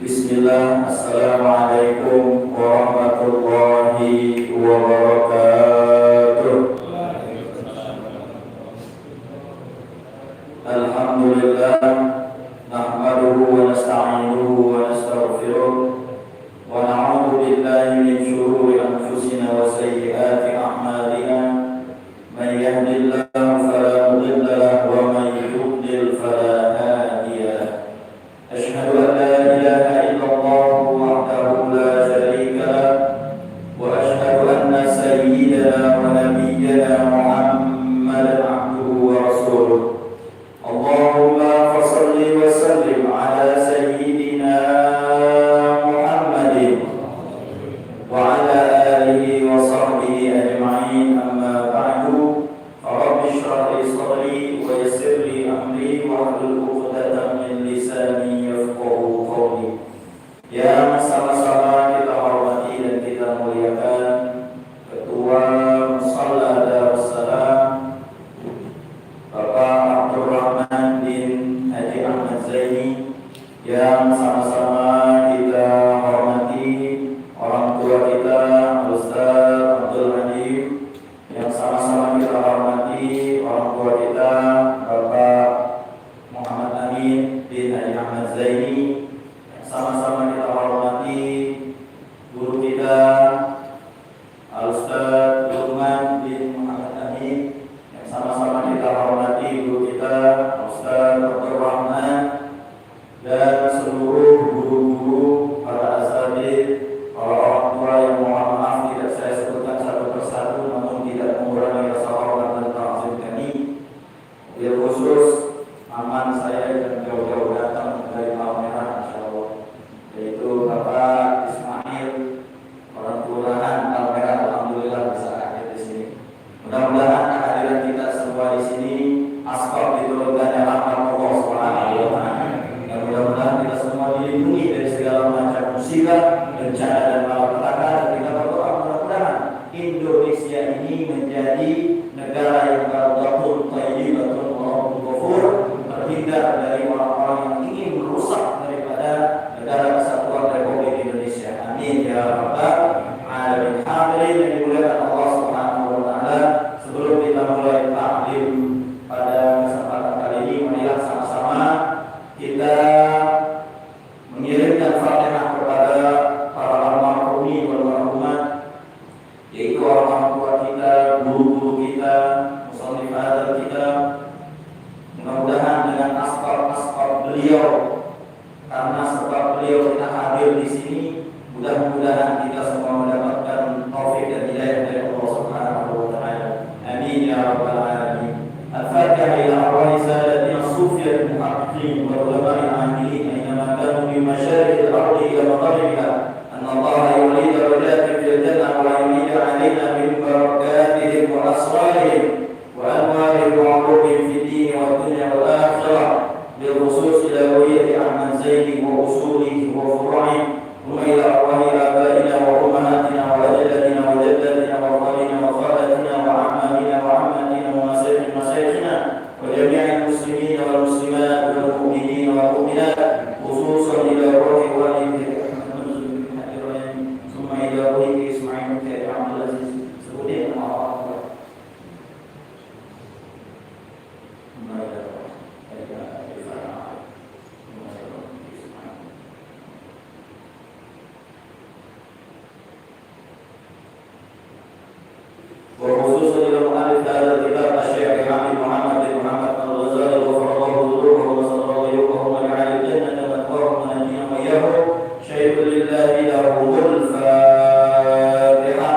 Bismillah, Assalamualaikum warahmatullahi wabarakatuh. Alhamdulillah, nahmaduhu wa nasta'inuhu wa nastaghfiruh wa na'udzu billahi min shururi anfusina wa sayyiati a'malina. Man yahdihillahu fala mudilla lahu wa man yudlil fala hadiya lahu. Asyhadu an la ilaha illallah wahdahu la syarika lahu wa asyhadu anna sayyidana wa nabiyyana Muhammadan abduhu wa rasuluh. Allahumma fassalli wa sallim ala sayyidina Muhammadin wa ala alihi wa sahbihi ajma'in, amma ba'du. Rabbi shrah li sadri wa yassir li amri wa hlul 'uqdatam min lisani yafqahu qawli. Yang sama-sama kita hormati dan kita muliakan Ketua Musalla Darussalam Bapak Abdurrahman bin Haji Ahmad Zaini, yang sama-sama kita hormati orang tua kita Ustaz Abdul Halim, yang sama-sama kita hormati orang tua kita Bapak Muhammad Amin bin Haji Ahmad Zaini, yang sama-sama kita hormati guru kita Ustaz Luqman bin Muhammad Amin, yang sama-sama kita hormati guru kita Ustaz Dr. Rahman, dan seluruh guru-guru, para asatidz, para orang tua yang mohon maaf tidak saya sebutkan satu persatu, namun tidak mengurangi rasa hormat dan ta'zim kami. Wabil khusus aman saya yang jauh-jauh datang dari Palmerah, insyaallah, yaitu Bapak Ismail, orang kelurahan Palmerah. Alhamdulillah bisa hadir di sini. Mudah-mudahan kehadiran kita semua di sini asbab diturunkannya rahmat Allah Subhanahu wa taala. Dan mudah-mudahan kita semua dilindungi dari segala macam musibah, bencana dan malapetaka, dan kita berdoa mudah-mudahan Indonesia ini menjadi negara yang barakatun thayyibatun wa rabbul ghafur, terhindar dari orang-orang yang ingin merusak daripada negara kesatuan Republik Indonesia. Amin ya rabbal alamin. Hadirin yang dimuliakan Allah Subhanahu wa taala, sebelum kita mulai taklim pada kesempatan kali ini, marilah sama-sama kita mengirimkan Fatihah kepada para almarhumin wal marhumat, yaitu orang tua kita, guru-guru kita, musannif kita. Mudah-mudahan dengan asbab beliau, karena sebab beliau kita hadir di sini, mudah-mudahan kita semua mendapatkan taufik dan hidayah dari Allah Subhanahu wa taala. Amin ya rabbal alamin. Al-Fatihah ila arwahi sadatina as-sufiyah al-muhaqqiqin wa ulama'i al-amilin aynama kanu min masyariqil ardi ila magharibiha, anna Allah yuridu darajatin fil jannah wa yuridu 'alaina min barakatihim wa asrarihim wa anwarihim wa 'ulumihim fid din wa dunya wal akhirah, bil khusus ila wiyati Ahmad Zaini wa usulihi wa furu'ihi wa ila arwahi abaina wa ummahatina wa ajdatina wa jaddatina wa khalina wa khalatina wa ammamina wa ammatina wa masyaykhina wa jami'il muslimin wal muslimat wal mu'minin wal mu'minat, khususan ila ruhi walidayhi thumma ila ruhi Ismail bin Abdul Aziz. Sebutin nama Allah. وخصوصا إلى مؤلف هذا الكتاب الشيخ حامد محمد بن محمد الغزالي غفر الله ذنوبه وستر عيوبه وجعل الجنة مثواه ونجينا وإياه. شيخ لله له الفاتحة.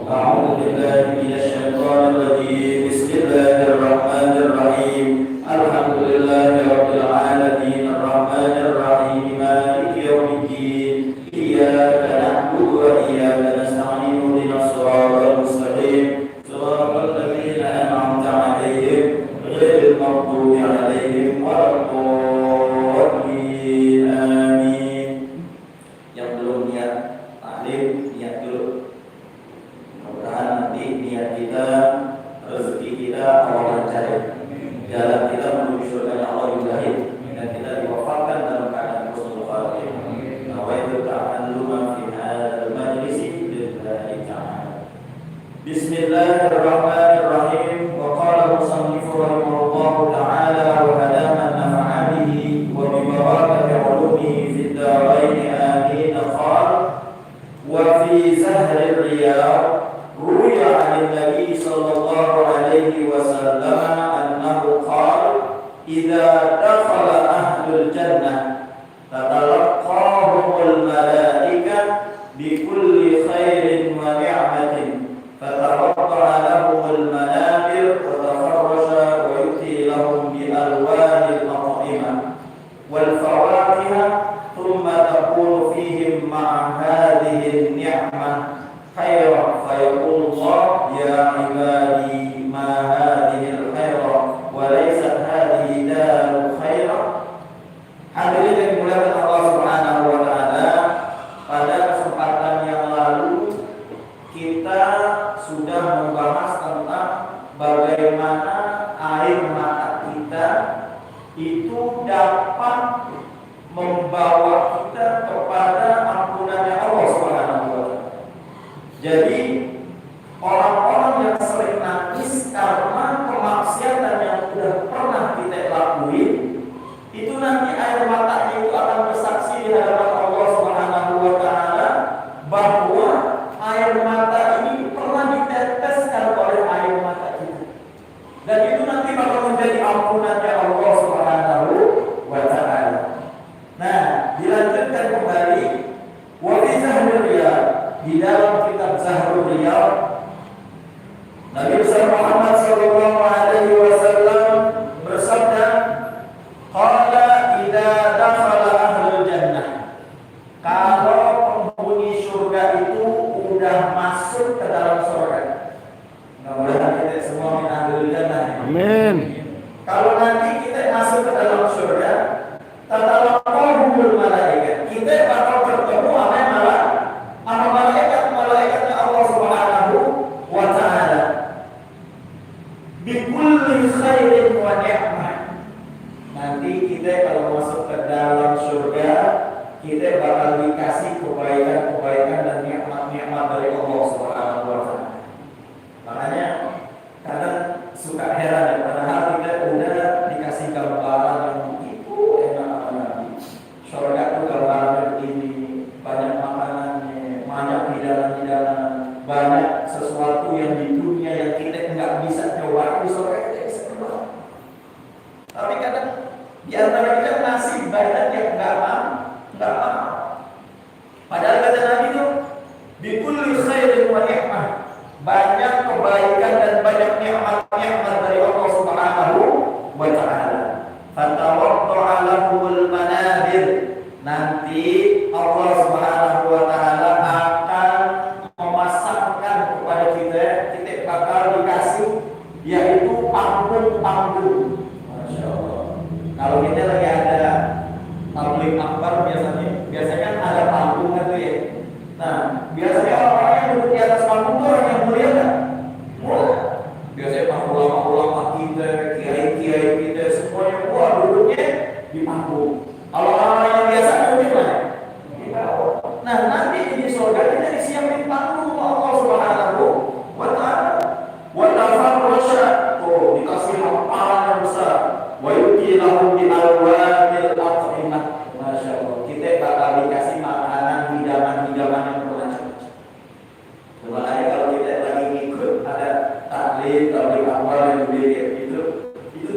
أعوذ بالله من الشيطان الرجيم. بسم الله الرحمن الرحيم. الحمد لله رب العالمين الرحمن الرحيم مالك يوم الدين. إياك نعبد وإياك نستعين اهدنا الصراط المستقيم صراط الذين Bismillahirrahmanirrahim. Wa qala musannifu rahimahullahu ta'ala wa hadama nafa'a bihi wa bi barakati 'ulumihi fid dharain amin. Qala wa fi zahri riyad ruwiya 'an nabi sallallahu alaihi wasallam annahu qala idza dakhala ahlul jannah tatalaqahumul malaikah bi kulli khairin wa ni'matin فترفع لهم المنابر وتفرش ويؤتي لهم بألوان الأطعمة والفواكه ثم تكون فيهم مع هذه النعمة خيرا فيقول الله يا عبادي ما هذه الخير وليست هذه دار الخير. Hadirin yang dimuliakan Allah Subhanahu wa taala, pada kesempatan yang lalu kita sudah membahas tentang bagaimana air mata kita itu dapat membawa kita kepada ampunannya Allah Subhanahu wa taala. Jadi orang-orang yang sering nangis karena kemaksiatan yang sudah pernah kita lakuin, itu nanti air matanya itu akan bersaksi di hadapan Allah Subhanahu wa taala bahwa air mata ini pernah diteteskan oleh air mata kita, dan itu nanti bakal menjadi ampunannya Allah Subhanahu wa taala. Nah, dilanjutkan kembali wa fi Zahrul Riyad, di dalam kitab Zahrul Riyad Nabi besar Muhammad sallallahu alaihi wasallam bersabda, qala idza dakhala ahlul jannah, kalau penghuni surga itu udah masuk ke dalam surga. Mudah-mudahan kita semua min ahlul jannah. Amin. Kalau nanti kita masuk ke dalam surga, tatalaqahumul malaikat, kita bakal bertemu sama malaikatnya Allah Subhanahu wa taala. Bi kulli khairin wa ni'mah. Nanti kita kalau masuk ke dalam surga, kita bakal dikasih kebaikan-kebaikan dan nikmat-nikmat dari Allah Subhanahu wa taala. Makanya kadang suka heran ya, padahal kita udah dikasih gambaran yang begitu enak banget. Surga itu gambarannya begini, banyak makanannya, banyak hidangan-hidangan, banyak sesuatu yang di dunia yang kita nggak bisa coba, di surga kita bisa coba. Tapi kadang di antara kita masih banyak yang nggak mau. Padahal kata Nabi itu bikulli khairin wa ni'mah, banyak kebaikan dan banyak nikmat-nikmat dari Allah Subhanahu wa taala. Fatawadda'a lahumul manabir, nanti Allah Subhanahu wa taala akan memasangkan kepada kita bakal dikasih yaitu panggung-panggung. Masya Allah. Kalau kita lagi ada tabligh akbar biasanya ada panggung itu ya. Nah, biasanya orang-orang yang duduk di atas panggung itu orang yang mulia kan? Mulia. Biasanya ulama-ulama kita, kiai-kiai kita semuanya duduknya di panggung. Kalau orang-orang yang biasa duduk di mana? Di bawah. Nah, nanti di surga kita disiapin panggung Allah Subhanahu wa taala. Wa tafarrasha, dikasih hamparan yang besar. Wa yu'ti lahum bi alwanil at'imah. Masya Allah, kita bakal dikasih makanan, hidangan-hidangan yang bermacam-macam. Makanya kalau kita lagi ngikut ada taklim awal yang berbeda itu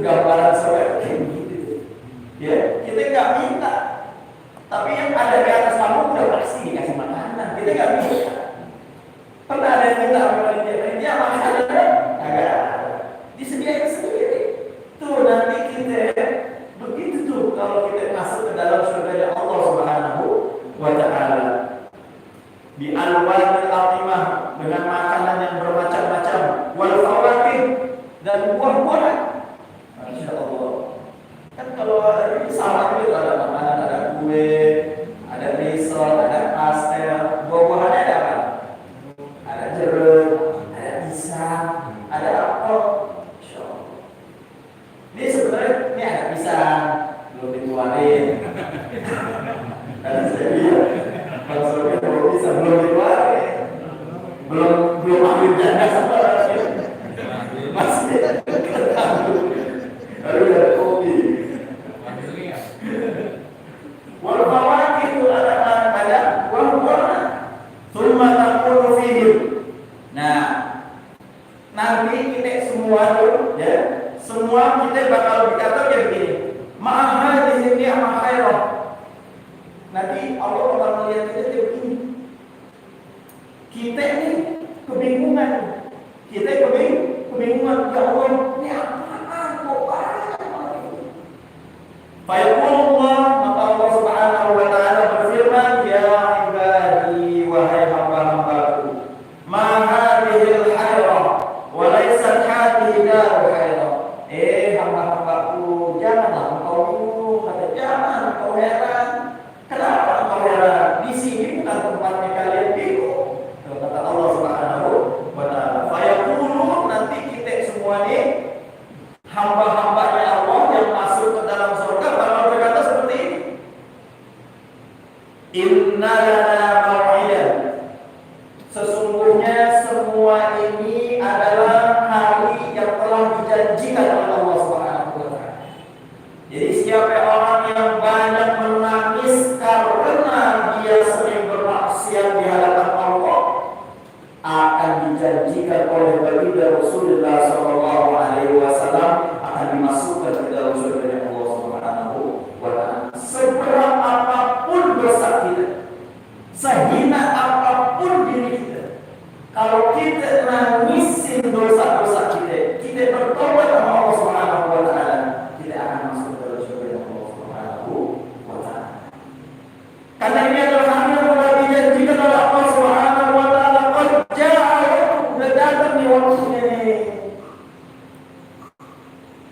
gambaran surga kayak gitu. Ya, kita nggak minta, tapi yang ada di atas panggung udah pasti dikasih makanan. Kita nggak minta. Pernah ada yang minta dia makanan agak disediakan sendiri. Tuh nanti kita begitu tuh kalau kita masuk ke dalam surga Allah Subhanahu wa taala. Bi alwanil atimah, dengan makanan yang bermacam-macam, wal fawakih, dan buah-buahan. Masya Allah. Kan kalau ini sama itu ada makanan, ada kue, ada risol, ada pastel, buah-buahannya ada apa? Ada jeruk, ada pisang, ada apel. Masya Allah. Ini sebenarnya ini ada pisang, belum dikeluarin. Karena saya lihat kalau surga belum bisa, belum dikeluarin, belum Inna lana mau'idan. Sesungguhnya semua ini adalah hari yang telah dijanjikan oleh Allah Subhanahu wa taala. Jadi siapa orang yang banyak menangis karena dia sering bermaksiat di hadapan Allah, akan dijanjikan oleh baginda Rasulullah sallallahu alaihi wasallam akan dimasukkan ke dalam surga Allah Subhanahu wa taala. Seberat apapun dosa kita, sehina apapun diri kita, kalau kita nangisin dosa-dosa kita, kita bertobat kepada Allah Subhanahu wa taala, kita akan masuk ke dalam surga Allah Subhanahu wa taala. Karena ini adalah hari yang telah dijanjikan oleh Allah Subhanahu wa taala, qad jaa sudah datang di waktunya ini.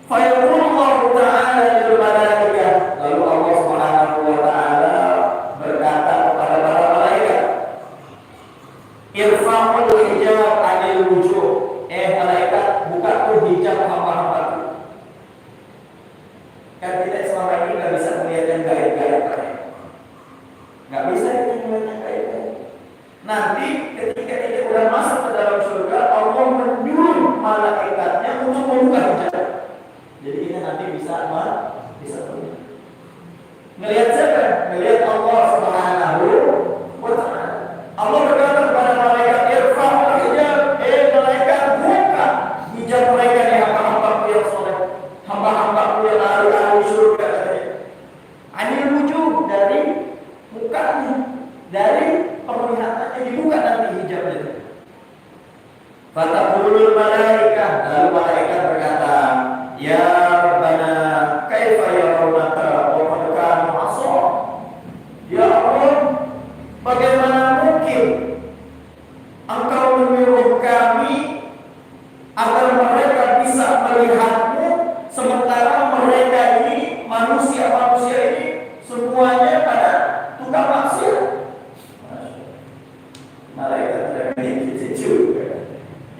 Fa yaqulu Allah taala lil malaikah, lalu Allah Subhanahu wa taala berkata kepada para malaikat, irfa'ul hijab 'anil wujuh. Malaikat, buka tuh hijab hamba-hambaku. Kan kita selama ini nggak bisa melihat yang gaib-gaib, nggak bisa kita melihat yang gaib-gaib. Nanti ketika kita udah masuk ke dalam surga, Allah menyuruh malaikatnya untuk membuka hijab. Jadi kita nanti bisa melihat. Ngelihat siapa? Ngelihat Allah Subhanahu wa taala. Allah berkata kepada malaikat, irfa'ul hijab. Malaikat, buka hijab mereka nih hamba-hambaku yang soleh, hamba-hambaku yang ahli surga. Anil wujud, dari mukanya, dari penglihatannya dibuka nanti hijabnya. Fataqulul malaikah, lalu malaikat berkata, ya Rabbana kaifa yarawna wa qad kanu 'asha. Ya Allah, bagaimana mungkin Engkau menyuruh kami agar mereka bisa melihatmu, sementara mereka ini manusia-manusia ini semuanya pada tukang maksiat. Malaikat tidak begitu juga.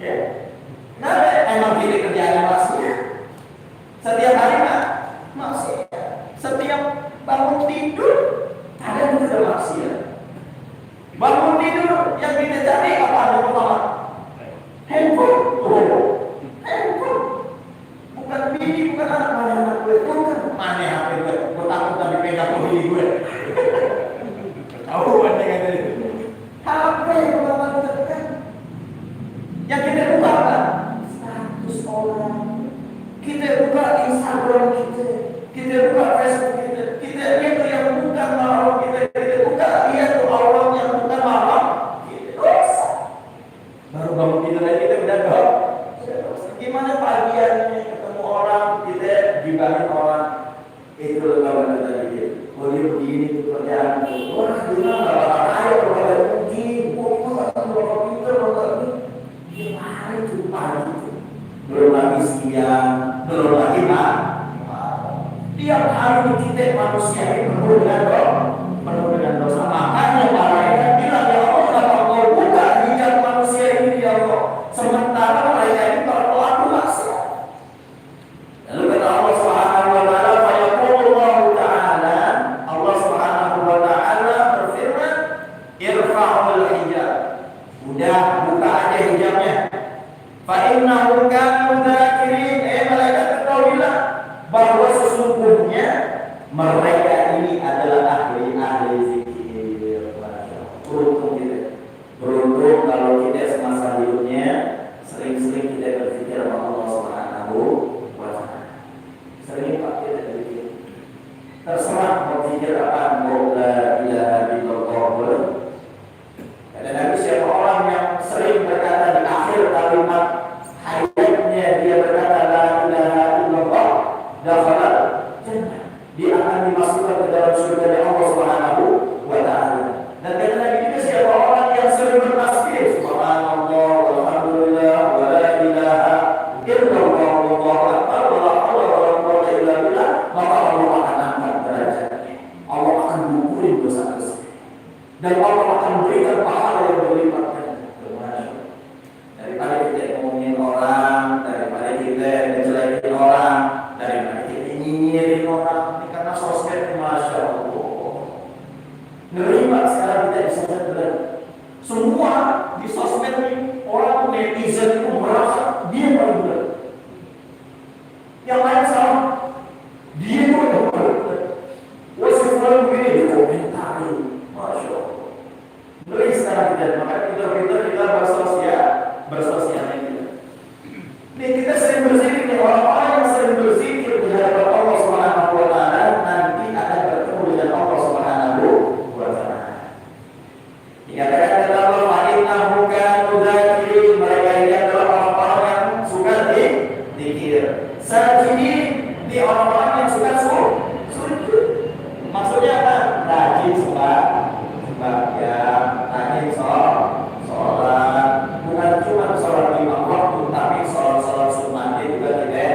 Ya. Nah, emang gini kerjaan maksiat. Setiap hari maksiat. Setiap bangun tidur ada yang sudah maksiat. Bangun tidur yang kita cari apa yang pertama? Handphone. Handphone. Bukan bini, bukan anak, mana anak gue, bukan mana HP gue. Gue takut tadi pegang bini gue. Tahu kan yang ada itu? HP yang pertama kita pegang. Yang kita buka apa? Status orang. Kita buka Instagram kita. Kita buka Facebook kita. Kita lihat yang bukan mahram kita. Kita buka lihat Allah yang bukan mahram kita. Dosa. Baru bangun tidur aja kita udah dosa. Gimana pagiannya ketemu orang, kita dibangun orang. Itu kawan kita dikit. Oh dia begini tuh kerjaan tuh. Orang gimana nggak bakal kaya kalau ada puji. Itu kan berapa pintar orang ini. Gimana itu pagi itu. Belum lagi siang, belum lagi malam. Tiap hari kita manusia ini penuh dengan dosa. Makanya malaikat bilang, ya Allah, kenapa Engkau buka hijab manusia ini, ya Allah, sementara mereka ini para pelaku maksiat. Lalu kata Allah Subhanahu wa taala, fa yaqulu ta'ala, Allah Subhanahu wa taala berfirman, irfa'ul hijab. Udah buka aja hijabnya. Fa innahu kanu dzakirin. Malaikat kau bilang bahwa sesungguhnya mereka ini adalah ahli-ahli zikir. Beruntung kita. Beruntung kalau kita semasa hidupnya sering-sering kita berzikir kepada Allah Subhanahu wa taala. Sering Pak kita berzikir. Terserah mau zikir apa, mau la ilaha illallah. Kadang-kadang siapa orang yang sering berkata di akhir kalimat hayatnya dia berkata la ilaha illallah, dakhala jannah, dia akan dimasukkan ke dalam surga Allah Subhanahu wa taala. Dan kadang-kadang juga siapa orang yang sering bertasbih subhanallah walhamdulillah wa la ilaha illallah wallahu akbar wa la haula wa la quwwata illa billah, maka Allah akan angkat derajatnya. Allah akan mengukur dosa-dosa. Dan Allah akan berikan pahala yang berlipat ganda. Daripada kita ngomongin orang, daripada kita ngejelekin orang, daripada kita nyinyirin orang, ini karena sosmed, masya Allah. Ngeri Pak, sekarang kita bisa sadar. Semua di sosmed ini orang netizen itu merasa dia paling benar. Yang lain salah, dia itu yang paling benar. Wah, sekarang begini dikomentari, masya Allah. Ngeri sekarang kita, makanya kita bersosial media. Ini kita sering berzikir, orang-orang yang sering berzikir di hadapan Allah Subhanahu wa Ta'ala nanti akan bertemu dengan Allah Subhanahu wa Ta'ala. Dikatakan dalam Al-Fatihah mereka ini adalah orang-orang yang suka dikir. Sajidin di orang-orang yang suka sujud. Maksudnya apa? Rajin sembahyang, rajin sholat. Bukan cuma sholat lima waktu, tapi sholat sunnah juga tidak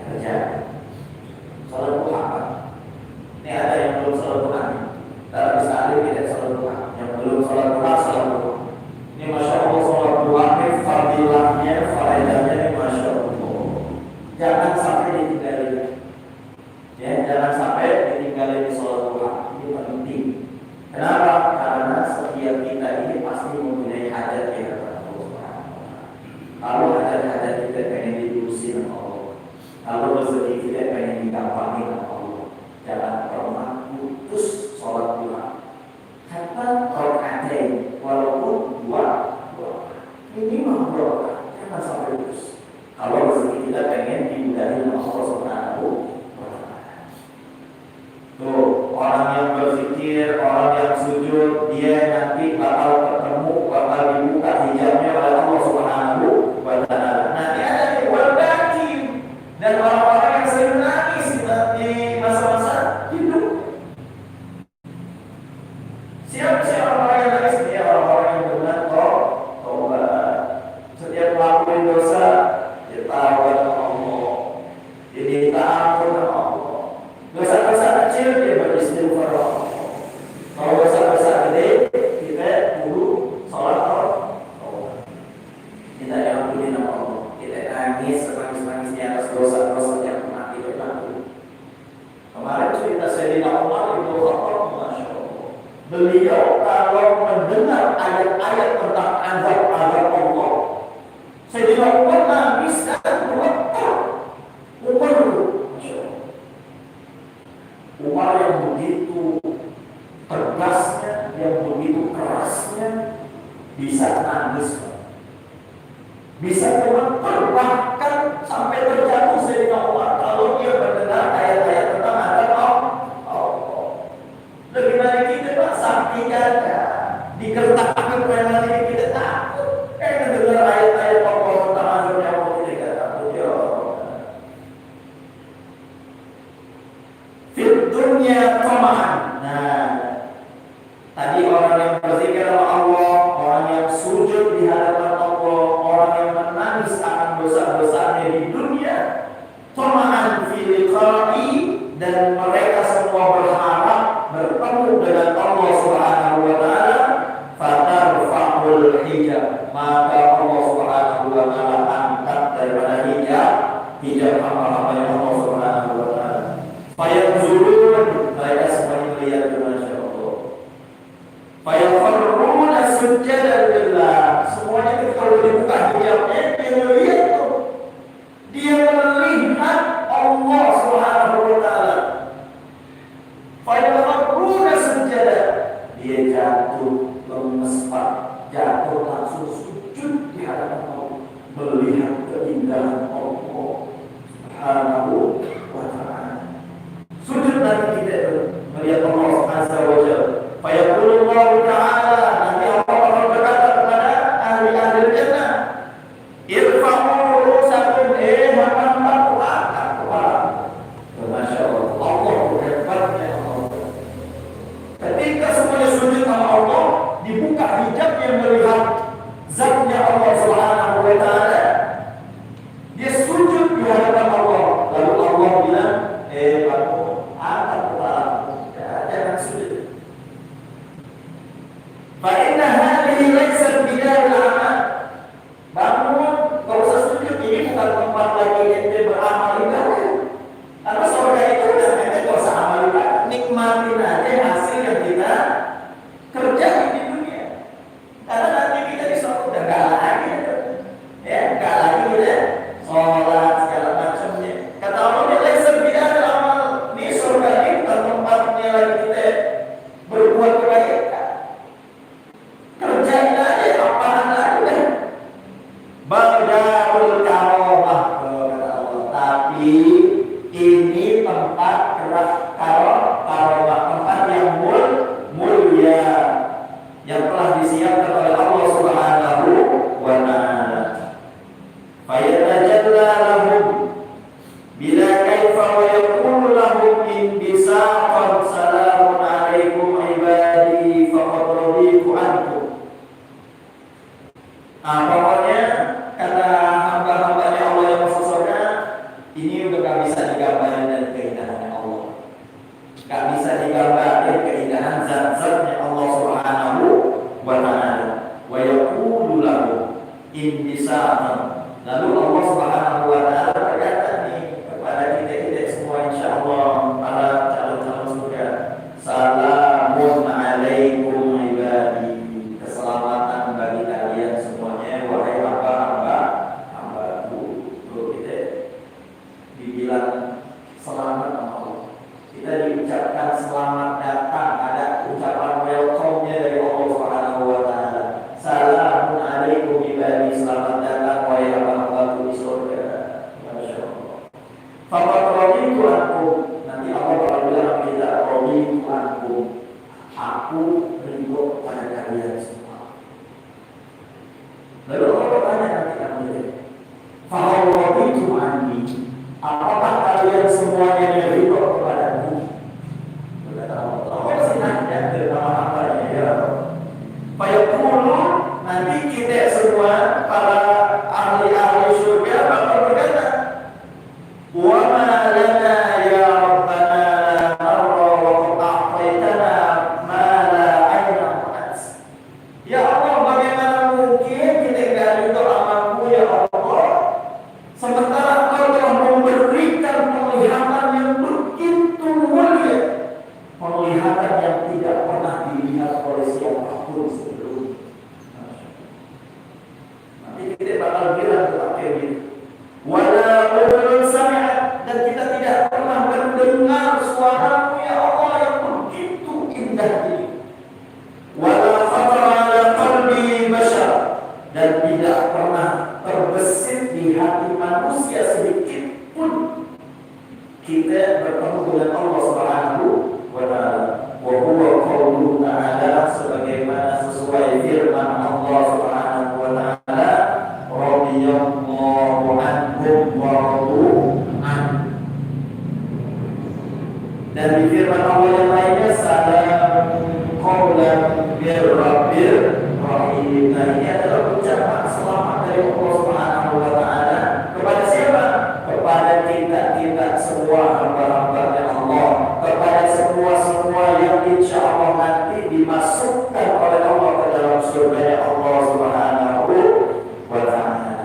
kerja. Sholat duha. Ini ada yang belum sholat duha. Dalam sekali tidak sholat duha. Yang belum sholat duha, sholat duha. Ini masya Allah sholat duha ini fadilahnya, faedahnya ini masya Allah. Jangan sampai ditinggalin. Ya, jangan sampai ditinggalin sholat duha. Ini penting. Kenapa? Karena setiap kita ini pasti mempunyai hajat ya. Kalau hajat-hajat kita pengen diurusin sama Allah, kalau rezeki kita pengen digampangin sama Allah, jangan pernah putus sholat duha. Kata rokaatain, walaupun dua minimal dua, jangan sampai putus. Kalau rezeki kita pengen dimudahin sama Allah Subhanahu wa Ta'ala. Tuh, orang yang berzikir, orang yang sujud, dia nanti bakal ketemu, bakal dibuka hijabnya oleh Allah Subhanahu wa Ta'ala. Nanti ada yang berbagi dan orang-orang yang sering nangis di masa-masa hidup. Siapa orang-orang yang nangis? Dia orang-orang yang benar taubat. Setiap melakukan dosa, dia taubat sama Allah. Dia minta ampun sama Allah. Dosa-dosa kecil dia beristighfar sama Allah. Kalau dosa-dosa gede, kita dulu sholat taubat. Kita diampuni sama Allah. Kita nangis senangis di atas dosa-dosa yang pernah kita lakukan. Kemarin cerita Sayyidina Umar bin Khattab, masya Allah. Beliau kalau mendengar ayat-ayat tentang azab Allah, Sayyidina Umar nangis dan bergetar. Umar, masya Allah. Umar yang begitu tegasnya, yang begitu kerasnya, bisa nangis. Bisa gemetar, bahkan sampai terjatuh Sayyidina Umar kalau dia mendengar ayat-ayat tentang azab Allah. Lebih dari kita Pak, saksinya ada digertakkan oleh diri kita takut. Mendengar ayat-ayat Allah tentang azabnya Allah kita takut ya Allah. Fid dunya tama'an. Nah, tadi orang yang berzikir sama Allah, orang yang sujud di hadapan Allah, orang yang menangis akan dosa-dosanya di dunia, tama'an fi liqa'i, dan mereka semua berharap bertemu dengan Allah Subhanahu wa Ta'ala, fatarfa'ul hijab, maka Allah Subhanahu wa Ta'ala angkat daripada hijab hamba-hamba Allah Subhanahu wa Ta'ala. Fayanzurun, mereka semuanya melihat masya Allah. Fayafarruna sujjadan lillah, semuanya itu kalau dibuka hijabnya dia melihat tuh, dia melihat Allah Subhanahu wa Ta'ala. Fayafarruna sujjadan, dia jatuh lemes Pak, jatuh langsung sujud di hadapan Allah, melihat keindahan Allah Subhanahu wa Ta'ala. Sujud nanti kita melihat Allah Azza wa Jalla. Fayaqulullahu ta'ala, nanti Allah berkata kepada ahli-ahli jannah, irfa'u ru'usakum, hamba-hambaku angkat kepala. Masya Allah, Allah hebatnya Allah. Ketika semuanya sujud sama Allah, dibuka hijab yang melihat zatnya Allah Subhanahu wa Ta'ala. Dia sujud di hadapan Allah. Lalu Allah bilang, kamu angkat kepala, jangan sujud. Fa'inna hadhihi laysat bidaril amal. Bangun, gak usah sujud, ini bukan tempat lagi ente beramal ibadah. Karena surga itu udah ente gak usah amal ibadah, nikmatin aja hasil yang kita Pokoknya kata hamba-hambanya Allah yang khususnya ini udah gak bisa digambarin dari keindahannya Allah, gak bisa digambarin keindahan zat-zatnya Allah Subhanahu wa ta'ala. Wa yaqulu lahu in bisa'atan, lalu Allah Subhanahu wa ta'ala berkata nih kepada kita semua insyaallah para calon-calon surga, salamun alaikum ibadi, keselamatan bagi kalian semuanya wahai hamba-hambaku. Tuh kita dibilang selamat sama Allah, kita diucapkan selamat datang, ada ucapan welcome-nya dari Allah Subhanahu wa ta'ala. Salamun alaikum ibadi, selamat datang wahai hamba-hambaku di surga. Masya Allah. Faqad raditu ankum, nanti Allah bakal bilang kita raditu ankum, aku ridho pada kalian semua. Lalu Allah bertanya nanti kamu fahal raditu anni, apakah kalian semuanya ridho kepadaku? Berkata Allah masih nanya ke hamba-hambanya, ya fayaqulu, nanti kita semua para ahli-ahli surga bakal berkata, wa ma lana ya rabbana la narra wa qad a'taytana ma la 'ayna ra'at. Ya Allah, bagaimana mungkin kita enggak ridho amamu ya Allah, sementara Engkau telah memberikan penglihatan yang begitu mulia, penglihatan yang tidak pernah dilihat oleh siapapun sebelumnya. Nanti kita bakal bilang kepada dia, wala udhun sami'at, dan kita tidak pernah mendengar suaramu ya Allah yang begitu indah ini. Wala khatara ala qalbi bashar, dan tidak pernah terbesit di hati manusia sedikit pun kita bertemu dengan Allah Subhanahu wa ta'ala. Wa huwa qauluhu ta'ala, sebagaimana sesuai firman Allah Subhanahu wa ta'ala, radhiyallahu anhum wa radu an. Dan di firman Allah yang lainnya, salamun qaulan mir rabbir rahim. Nah, ini adalah ucapan selamat dari Allah Subhanahu wa ta'ala kepada siapa? Kepada kita semua hamba-hambanya Allah, kepada semua yang insya Allah nanti dimasukkan oleh Allah ke dalam surga Allah Subhanahu wa ta'ala.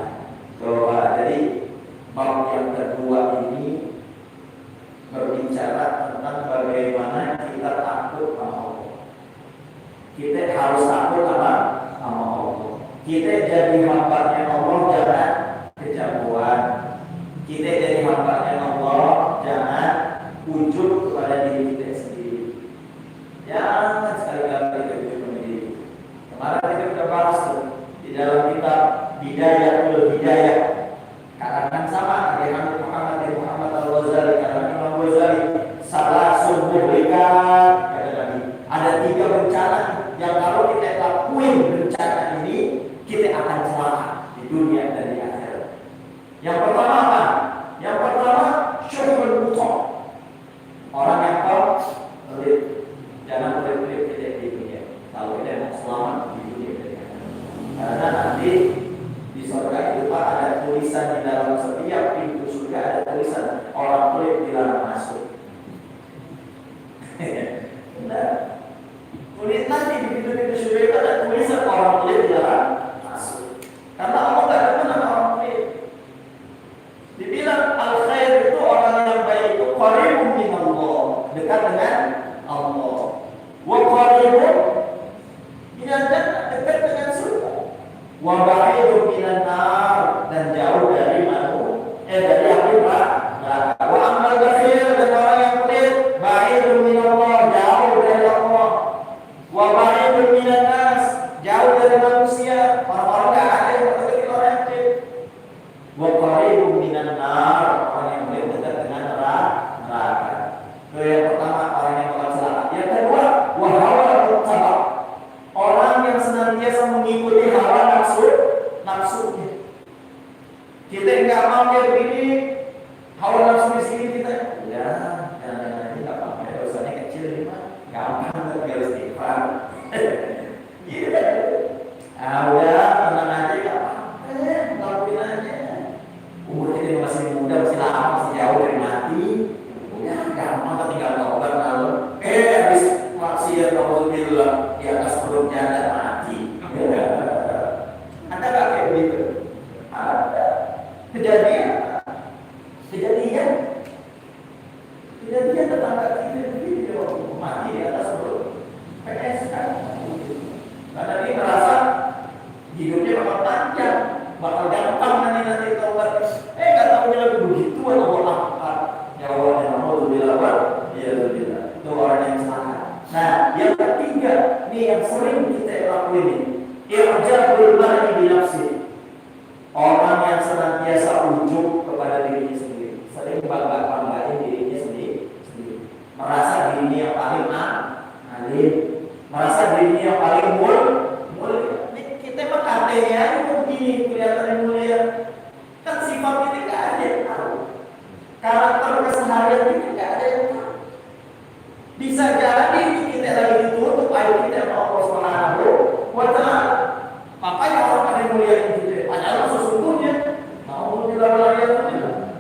Jadi bab yang kedua ini berbicara tentang bagaimana kita takut sama Allah. Kita harus takut sama Allah. Kita jadi hambanya Allah, jangan kejagoan. Kita jadi hambanya Allah, jangan ujub kepada diri kita sendiri. Jangan sekali-kali kita ujub kepada diri. Kemarin kita sudah bahas di dalam kitab Bidayatul Hidayah. Karangan sama dari Muhammad Al-Ghazali, karangan Imam Ghazali, salasun muhlikat, kata Nabi. Ada 3 bencana yang kalau kita lakuin bencana ini, kita akan celaka di dunia dan di akhirat. Yang pertama apa? Yang pertama, syuhul mutok. Orang yang pelit, jangan pelit-pelit kita di dunia. Kalau kita mau selamat di dunia dan di akhirat. Karena nanti di surga itu Pak, ada tulisan di dalam setiap pintu surga, ada tulisan orang pelit dilarang masuk. Benar. Tulis nanti di pintu-pintu surga itu ada tulisan orang pelit dilarang masuk. Karena Allah tidak demen sama orang pelit. Dibilang al-khair itu orang yang baik itu qaribun min Allah, dekat dengan Allah. Wa qaribun minan jannah, dekat dengan surga. Wa ba'idun minan nar, dan jauh dari dari api neraka. Wa amal bakhil, dan orang yang pelit ba'idun min Allah, jauh dari Allah. Wa ba'idun minan nas, jauh dari manusia. Orang-orang enggak ada yang mengerti orang yang pelit. Wa qaribun minan nar, orang yang pelit dekat dengan neraka. Itu yang pertama, orang yang bakal celaka. Yang kedua, wa hawa mutabak, orang yang senantiasa mengikuti hawa nafsunya. Kita enggak mau kayak begini, hawa nafsu di sini kita. Ya, jangan-jangan ini enggak apa-apa, dosanya kecil ini mah. Gampang tapi harus istighfar. Gitu. Udah tenang aja, alhamdulillah di atas perutnya ada mati. Ya. Ada nggak kayak begitu? Ada. Kejadian tetangga kita begini mati di atas perut. PS kan? Karena dia merasa hidupnya bakal panjang, bakal gampang nanti taubat. Nggak tahu lagi begitu atau apa? Jawabannya alhamdulillah. Ya alhamdulillah. Itu orang yang salah. Nah, yang ketiga, nih yang sering kita lakuin ini. I'jabul mar'i bi nafsi. Orang yang senantiasa ujub kepada dirinya sendiri, sering bangga-banggain dirinya sendiri. Merasa dirinya yang paling alim, merasa dirinya yang paling mulia. Kita mah katanya begini kelihatan mulia. Kan sifat kita nggak ada yang tahu. Karakter keseharian kita nggak ada yang tahu. Bisa jadi kita lagi ditutup aib kita sama Allah Subhanahu wa Ta'ala. Makanya orang pada mulia itu. Padahal sesungguhnya mau dilakukan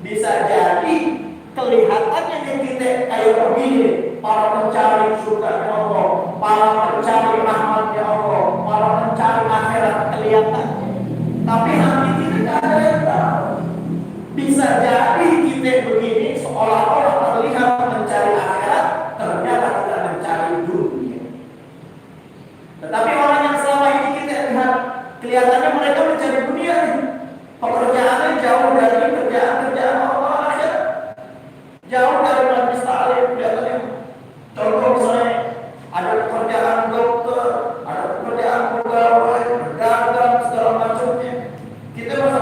bisa jadi kelihatannya kita kayak begini, para pencari surga Allah, para pencari rahmatnya Allah, para pencari akhirat kelihatannya. Tapi hati kita tidak ada yang tahu. Bisa jadi kita begini seolah-olah terlihat mencari akhirat, ternyata kita mencari dunia. Tetapi orang yang selama ini kita lihat kelihatannya mereka mencari dunia, pekerjaannya jauh dari kerjaan Allah akhirat, jauh dari majlis ta'lim. Kelihatannya contoh misalnya ada pekerjaan dokter, ada pekerjaan pegawai, dagang segala macamnya. Kita masa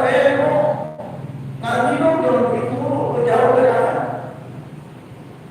ngaji dong jangan begitu jauh dari akhirat.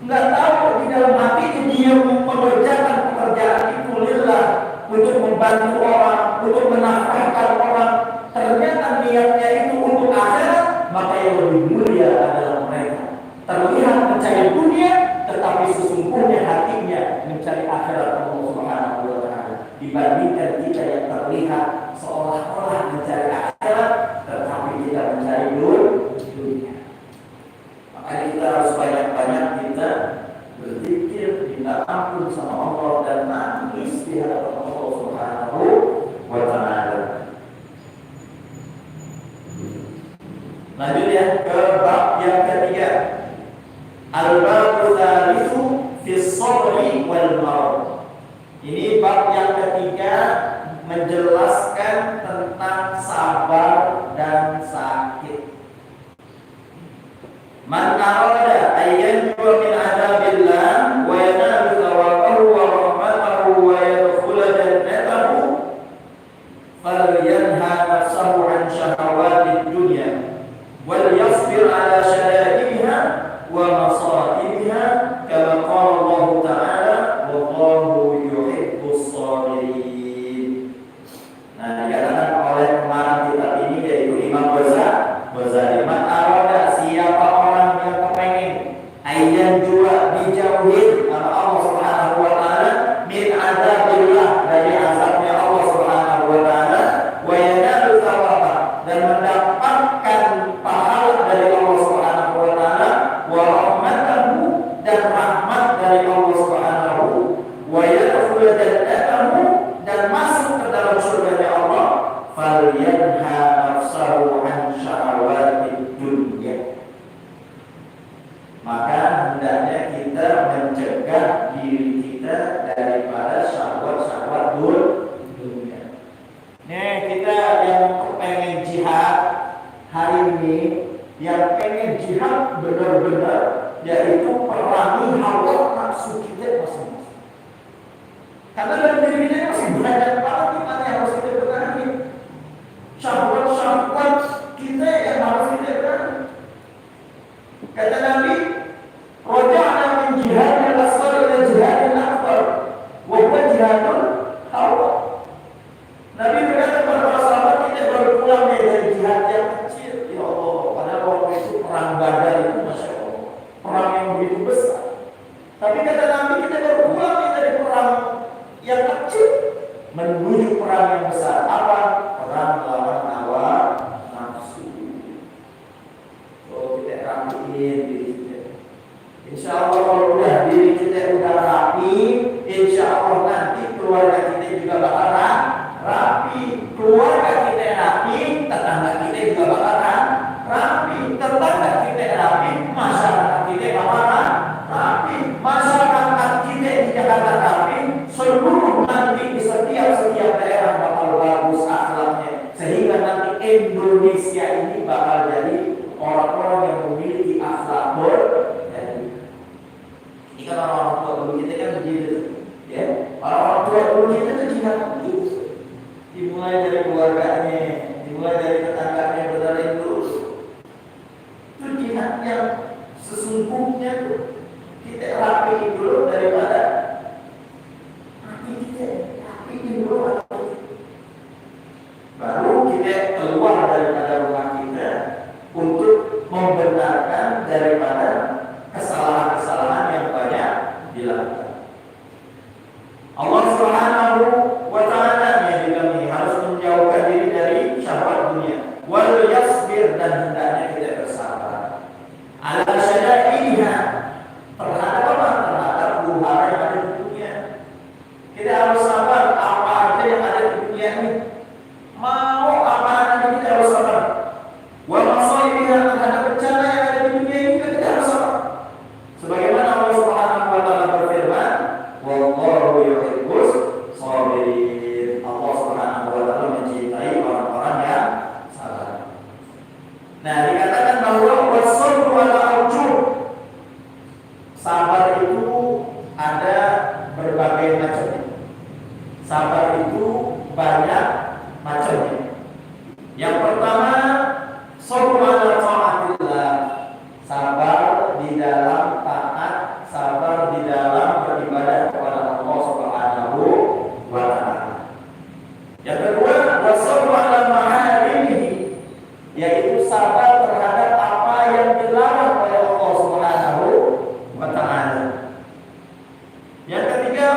Nggak tahu di dalam hati dia mengerjakan pekerjaan itu lillah, untuk membantu orang, untuk menafkahkan orang. Ternyata niatnya itu untuk akhirat, maka yang lebih mulia adalah mereka. Terlihat mencari dunia, tetapi sesungguhnya hatinya mencari akhirat Allah Subhanahu wa Ta'ala. Dibandingkan kita yang terlihat seolah-olah mencari akhirat, tetapi kita mencari dunia. Maka kita harus banyak-banyak kita berzikir, minta ampun sama Allah dan nangis di hadapan Allah Subhanahu wa Ta'ala. Lanjut ya ke bab yang ketiga. Al-babu tsalitsu fi sabri wal marad. Ini bab yang ketiga menjelaskan tentang sabar dan sakit. Man arada ayyan min adabillah wa yanalu thawabahu wa rahmatahu wa yadkhula jannatahu falyanha nafsahu an syahawatid dunya wal yasbir ala syadaidiha wa masaibiha kama qala Allah Ta'ala wallahu yuhibbus sabirin. Nah, dikatakan oleh pengarang kitab ini yaitu Imam Ghazali, man arada, siapa orang yang kepengen ayyan jua dijauhin oleh Allah Subhanahu wa Ta'ala min adzabillah, dari azabnya Allah Subhanahu wa Ta'ala, wa yanalu thawaba, dan mendapatkan pahala dari Allah Subhanahu wa Ta'ala, wa rahmatahu, dan rahmat dari Allah Subhanahu, wa yadkhulu jannatahu, dan masuk ke dalam surganya Allah, falyanha nafsahu an syahawatid dunya. Maka hendaknya kita mencegah diri kita daripada syahwat-syahwat dunia. Nih kita yang pengen jihad hari ini, yang pengen jihad benar-benar, yaitu perangi hawa nafsu kita masing-masing. Karena dalam diri kita masih banyak banget yang harus kita perangi. Syahwat-syahwat kita yang harus kita perangi. Kata Nabi, roja'na min jihadil asghar ila jihadil akbar, wa huwa jihadul hawa. Nabi berkata kepada para sahabat, kita baru pulang dari jihad yang kecil. Ya Allah, padahal waktu itu perang Badar itu Masya Allah, perang yang begitu besar. Tapi kata Nabi, kita baru pulang dari perang yang kecil menuju perang yang besar. Apa? Perang lawan hawa nafsu. So kita rapiin diri kita. Insya Allah kalau udah diri kita udah rapi, insya dulu kita tuh jihad begitu. Dimulai dari keluarganya, dimulai dari tetangganya, berdarah dulu. Itu jihad yang sesungguhnya tuh kita rapiin dulu daripada rapiin dulu. Baru kita keluar daripada rumah kita untuk membenarkan daripada kesalahan-kesalahan yang banyak dilakukan. Allah Subhanahu wa ta'ala yang kami harus menjauhkan diri dari syahwat dunia. Wal yasbir, dan hendaknya kita bersabar. Ala syada'iha, terhadap apa? Terhadap huru-hara yang ada di dunia. Kita harus sabar apa aja yang ada di dunia ini. Mau apa aja kita harus sabar. Wa masaibiha, terhadap bencana yang ada di dunia ini kita harus sabar. Sebagaimana Allah Subhanahu wa ta'ala berfirman, wallahu yuhibbus shabirin. Allah Subhanahu wa ta'ala mencintai orang-orang yang sabar. Nah, dikatakan bahwa wasabru ala aujub. Sabar itu ada berbagai macamnya. Sabar itu banyak macamnya. Yang pertama, sabru ala taatillah. Sabar di dalam taat, sabar di dalam beribadah kepada Allah Subhanahu wa ta'ala. Yang kedua, wasabru ala maharimihi, yaitu sabar terhadap apa yang dilarang oleh Allah Subhanahu wa ta'ala. Yang ketiga,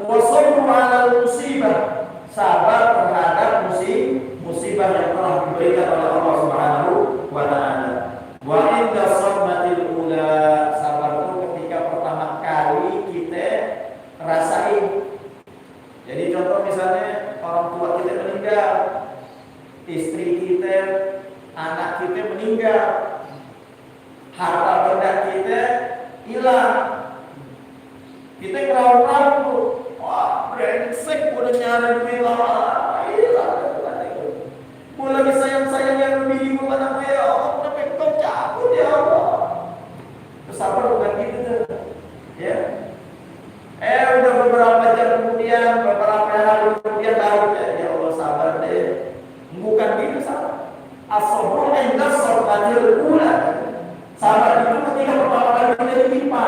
wasabru ala musibah, sabar terhadap musibah yang telah diberikan oleh Allah Subhanahu wa ta'ala. Wa inda sadmatil ula, sabar itu ketika pertama kali kita rasain. Jadi contoh misalnya orang tua kita meninggal, istri kita, anak kita meninggal, harta benda kita hilang. Kita ngeraung-raung tuh, wah brengsek, udah nyari duit lama, hilang. Gue lagi sayang-sayang yang lebih kepada gue, ya Allah, kenapa engkau cabut ya Allah? Sabar bukan gitu tuh, ya. Udah beberapa jam kemudian, beberapa hari kemudian baru ya Allah sabar deh. Bukan gitu sabar. As-sabru inda sadmatil ula. Sabar itu ketika pertama kali kita ditimpa.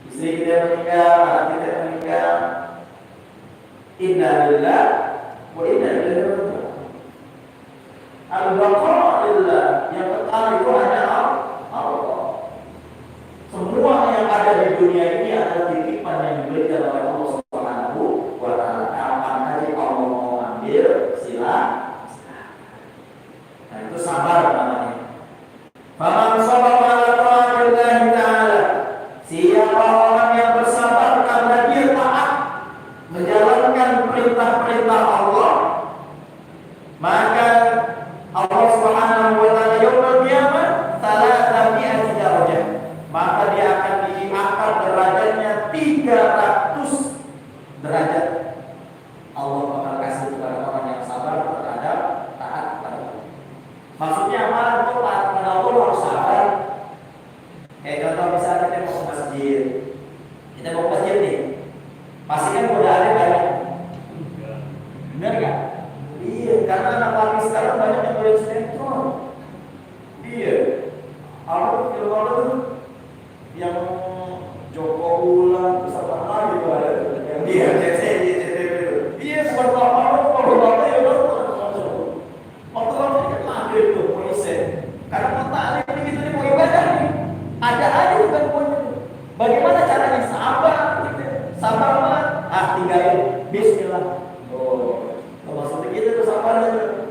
Istri kita meninggal, anak kita meninggal. Inna lillahi wa inna ilaihi raji'un. Al-baqa'u lillah, yang pertama itu hanya Allah. Semua yang ada di dunia ini adalah titipan yang diberikan oleh Allah Subhanahu wa ta'ala. Kapan aja Allah mau ambil, silakan. Nah, itu sabar namanya. Faman sabara ala ta'atillah ta'ala, siapa orang yang bersabar karena dia taat menjalankan perintah-perintah Allah, maka Allah Subhanahu wa ta'ala yaumul qiyamah salasati darajah, maka dia akan diangkat derajatnya 300 derajat. Allah bakal kasih kepada orang yang sabar terhadap taat kepada Allah. Maksudnya apa? Itu taat kepada Allah harus sabar. Contoh misalnya kita mau ke masjid, kita mau ke masjid nih, pasti kan godaannya banyak. Benar gak? Iya, karena anak laki sekarang banyak yang melihat sinetron. Iya, ada film tuh yang Joko Ulang bersama lagi itu ada yang dia CCTV itu. Iya, bukan kalau bapak ya waktu kan lagi itu polisi. Karena mata ini gitu nih mau ibadah nih, ada aja bukan poinnya. Bagaimana caranya sabar? Sabar banget. Tinggalin Bismillah. Maksudnya kita tuh sabar aja.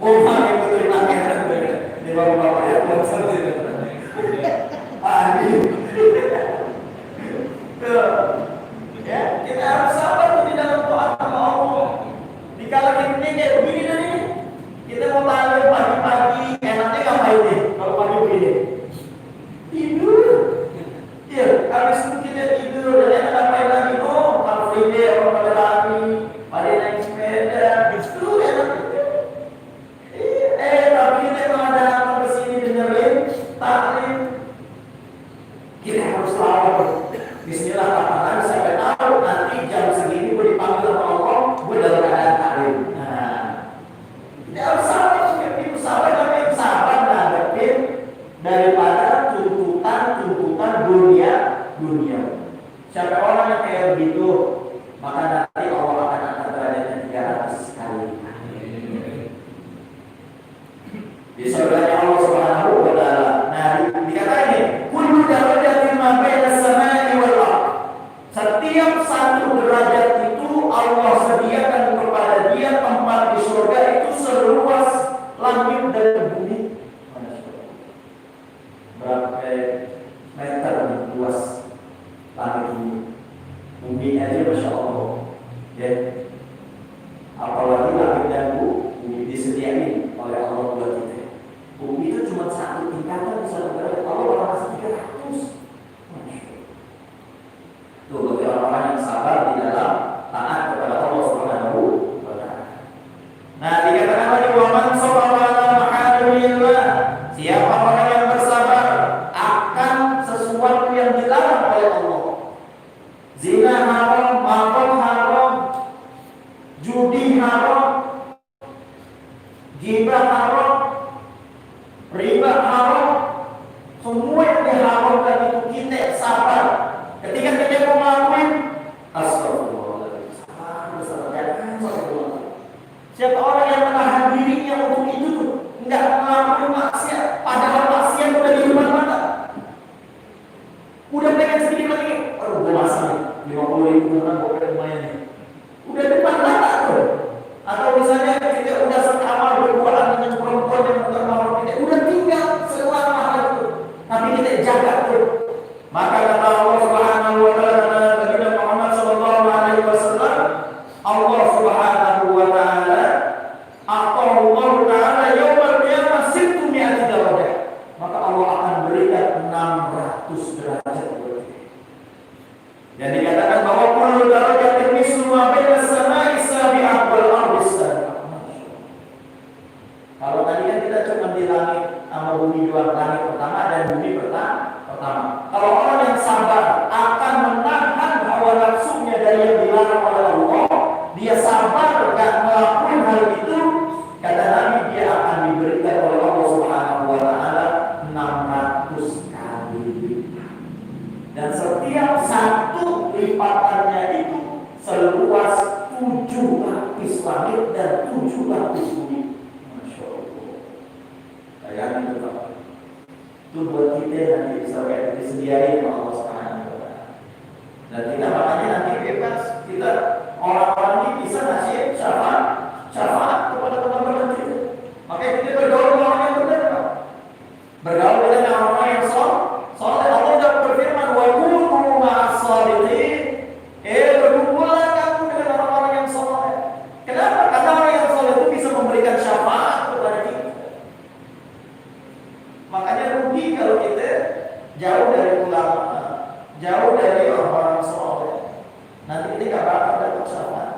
Yang betul di pangeran di bapak-bapak ya, maksudnya itu. Ya, kita harus sabar tuh di dalam taat sama Allah. Dikala kita kayak begini dan ini, kita mau tanya pagi-pagi, enaknya ngapain nih? Kalau pagi begini, tidur. Iya, habis itu kita tidur dan enak ngapain lagi? Kalau free day, kalau pada lari, pada naik sepeda, itu enak. Tapi kita kalau ada datang ke sini dengerin taklim, kita harus tahu Bismillah kapan sampai tahu nanti maka nanti Allah akan angkat derajatnya 300 kali. Di surganya Allah Subhanahu wa taala. Nah, dikatakan ini, kullu darajatin ma baina as-samai wal ardh. Setiap satu derajat itu Allah sediakan kepada dia tempat di surga itu seluas langit dan bumi. Berapa meter luas langit bumi? Bumi aja Masya Allah. Ya. Apalagi langit dan bumi disediakan oleh Allah buat kita. Bumi itu cuma satu tingkatan di satu derajat. Allah masih 300. Itu bagi orang-orang yang sabar di dalam taat kepada Allah Subhanahu wa taala. Nah, dikatakan lagi wa man sabara ala maharimillah. Siapa orang yang bersabar akan sesuatu yang dilarang oleh Allah. Zina haram, mabuk haram, judi haram, ghibah haram, riba haram, semua yang diharamkan itu kita sabar. Ketika kita mau ngelakuin, astagfirullahaladzim, siapa orang yang menahan dirinya untuk itu tuh nggak ngelakuin maksiat, padahal maksiat udah di depan mata, udah pengen sedikit lagi, aduh gue masak 50.000 orang gue pengen lumayan nih, udah depan mata tuh. Atau misalnya kita udah sekamar berduaan dengan perempuan yang bukan mahram kita, udah tinggal setelah mahal itu, tapi kita jaga tuh. Maka kata Allah Subhanahu wa taala kepada Nabi Muhammad sallallahu alaihi wasallam, Allah Subhanahu wa taala Allah taala yaumul qiyamah 600 derajat. Maka Allah akan berikan 600 derajat buat kita. Dan dikatakan bahwa kullu darajatin mislu ma baina as-sama'i sabi'ah wal ardi sabi'ah. Kalau tadi kan kita cuma di langit sama bumi dua, langit pertama dan bumi pertama. Kalau orang yang sabar akan menahan hawa nafsunya dari yang dilarang oleh Allah, dia sabar gak melakukan hal itu, kata Nabi dia akan diberikan oleh Allah Subhanahu wa taala 600 kali lipat. Dan setiap satu lipatannya itu seluas 7 lapis langit dan 7 lapis bumi. Masya Allah. Bayangin itu Pak. Itu buat kita nanti bisa disediain oleh Allah Subhanahu wa taala. Dan kita makanya nanti bebas, kita orang-orang ini bisa ngasih syafaat kepada teman-teman kita. Makanya kita bergaul dengan orang yang benar, Pak. Bergaul dengan orang yang soleh. Allah sudah berfirman wa kunu ma'as-shalihin. Berkumpullah kamu dengan orang-orang yang soleh. Kenapa? Karena orang yang soleh itu bisa memberikan syafaat kepada kita. Makanya rugi kalau kita jauh dari ulama, jauh dari orang-orang soleh. Nanti kita gak bakal dapat syafaat.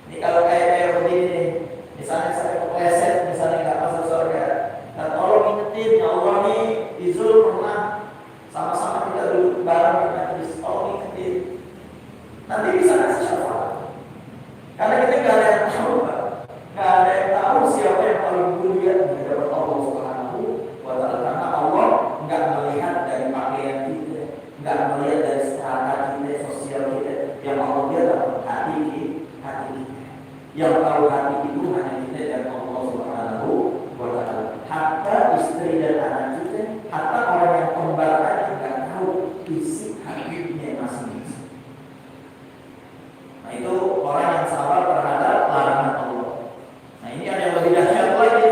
Ini kalau kayak begini, misalnya saya kepleset, misalnya gak masuk surga, dan tolong ingetin, ya Allah nih, Izul pernah sama-sama kita duduk bareng di majlis, tolong ingetin. Nanti bisa ngasih syafaat. Karena kita gak ada yang tahu, Pak. Gak ada yang tahu siapa yang paling mulia di hadapan Allah Subhanahu wa taala. Karena Allah nggak melihat dari pakaian kita, nggak melihat dari strata kita, sosial kita. Yang Allah lihat adalah hati kita. Yang tahu hati itu hanya kita dan Allah Subhanahu wa taala. Hatta istri dan anak kita, hatta orang yang kembar aja nggak tahu isi hatinya masing-masing. Nah itu orang yang sabar terhadap larangan Allah. Nah ini ada yang lebih dahsyat lagi.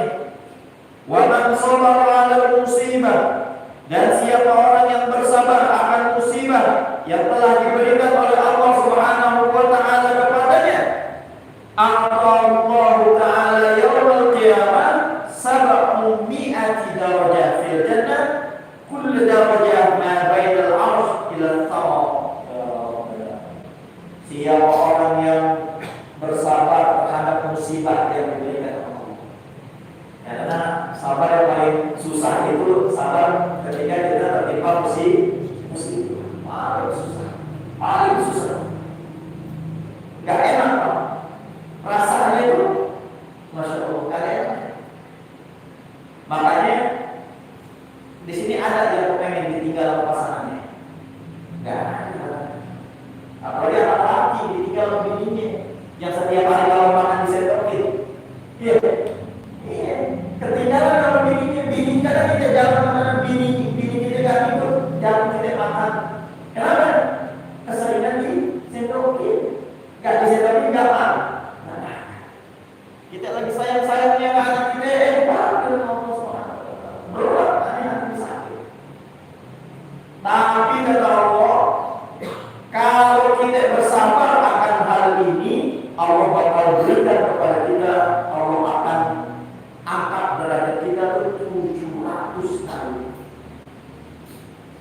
Wa man sabara 'ala musibah, dan siapa orang yang bersabar akan musibah yang telah diberikan oleh Allah Subhanahu wa taala kepadanya, Allah taala yaumul qiyamah 700 darajah fil jannah, kullu darajah ma bainal 'arsy ila as-sama'. Siapa orang yang bersabar terhadap musibah yang diberikan Allah. Karena sabar yang paling susah itu sabar ketika kita tertimpa musibah. Paling susah. Gak enak, Pak. Rasanya itu, Masya Allah, gak enak. Makanya di sini ada yang pengen ditinggal pasangannya. Gak ada. Apalagi anak-anak sama bininya yang setiap hari kalau makan disentokin. Iya. Iya. Ketinggalan kalau bini kadang kita jalan mana bini kita gak ikut jalan kita makan. Kenapa? Keseringan disentokin. Gak disentokin gak makan. Nah, kita lagi sayang-sayangnya anak kita, berat, hati sakit. Tapi kata Allah, kalau kita bersabar akan hal ini, Allah bakal berikan kepada kita, Allah akan angkat derajat kita itu 700 kali.